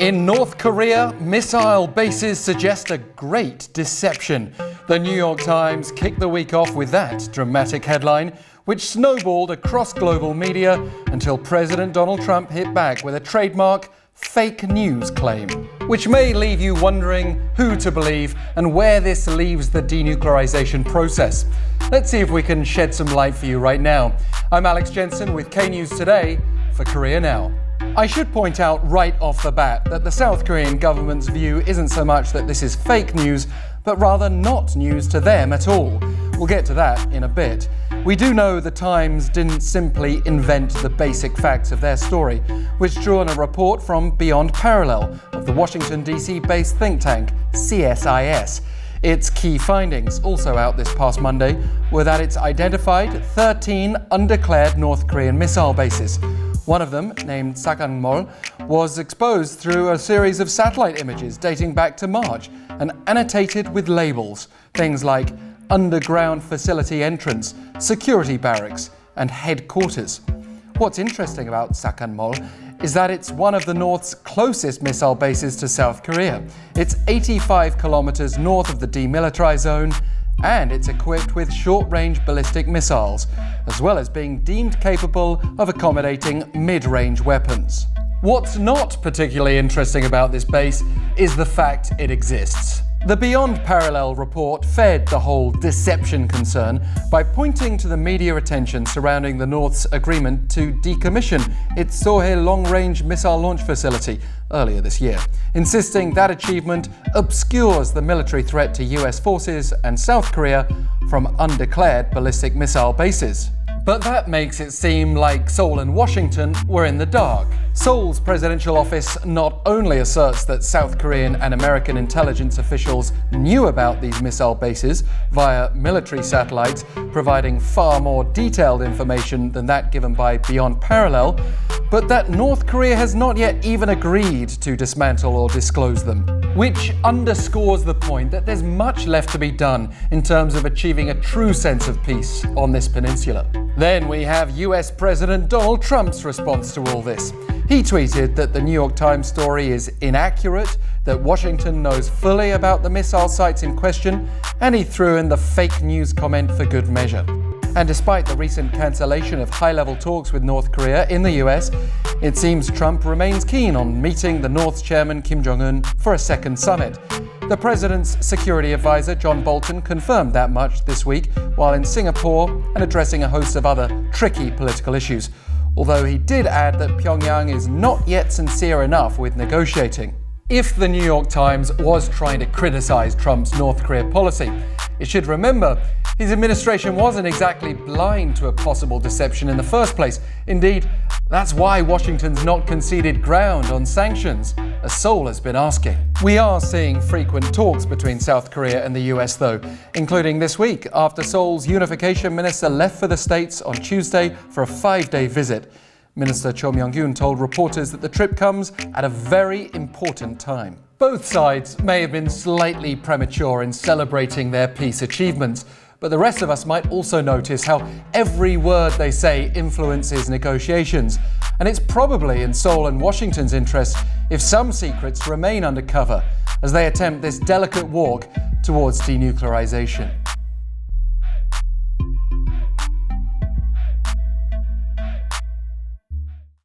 In North Korea, missile bases suggest a great deception. The New York Times kicked the week off with that dramatic headline, which snowballed across global media until President Donald Trump hit back with a trademark fake news claim, which may leave you wondering who to believe and where this leaves the denuclearization process. Let's see if we can shed some light for you right now. I'm Alex Jensen with K-News Today for Korea Now. I should point out right off the bat that the South Korean government's view isn't so much that this is fake news, but rather not news to them at all. We'll get to that in a bit. We do know the Times didn't simply invent the basic facts of their story, which drew on a report from Beyond Parallel of the Washington DC-based think tank CSIS. Its key findings, also out this past Monday, were that it's identified 13 undeclared North Korean missile bases. One of them, named Sagang-mol, was exposed through a series of satellite images dating back to March and annotated with labels, things like underground facility entrance, security barracks, and headquarters. What's interesting about Sagang-mol is that it's one of the North's closest missile bases to South Korea. It's 85 kilometers north of the demilitarized zone, and it's equipped with short-range ballistic missiles, as well as being deemed capable of accommodating mid-range weapons. What's not particularly interesting about this base is the fact it exists. The Beyond Parallel report fed the whole deception concern by pointing to the media attention surrounding the North's agreement to decommission its Sohae long-range missile launch facility earlier this year, insisting that achievement obscures the military threat to US forces and South Korea from undeclared ballistic missile bases. But that makes it seem like Seoul and Washington were in the dark. Seoul's presidential office not only asserts that South Korean and American intelligence officials knew about these missile bases via military satellites, providing far more detailed information than that given by Beyond Parallel, but that North Korea has not yet even agreed to dismantle or disclose them, which underscores the point that there's much left to be done in terms of achieving a true sense of peace on this peninsula. Then we have US President Donald Trump's response to all this. He tweeted that the New York Times story is inaccurate, that Washington knows fully about the missile sites in question, and he threw in the fake news comment for good measure. And despite the recent cancellation of high-level talks with North Korea in the US, it seems Trump remains keen on meeting the North's chairman Kim Jong-un for a second summit. The president's security advisor John Bolton confirmed that much this week while in Singapore and addressing a host of other tricky political issues, although he did add that Pyongyang is not yet sincere enough with negotiating. If the New York Times was trying to criticize Trump's North Korea policy, it should remember his administration wasn't exactly blind to a possible deception in the first place. Indeed, that's why Washington's not conceded ground on sanctions, as Seoul has been asking. We are seeing frequent talks between South Korea and the US though, including this week after Seoul's unification minister left for the States on Tuesday for a 5-day visit. Minister Cho Myung-kyun told reporters that the trip comes at a very important time. Both sides may have been slightly premature in celebrating their peace achievements, but the rest of us might also notice how every word they say influences negotiations. And it's probably in Seoul and Washington's interest if some secrets remain undercover as they attempt this delicate walk towards denuclearization.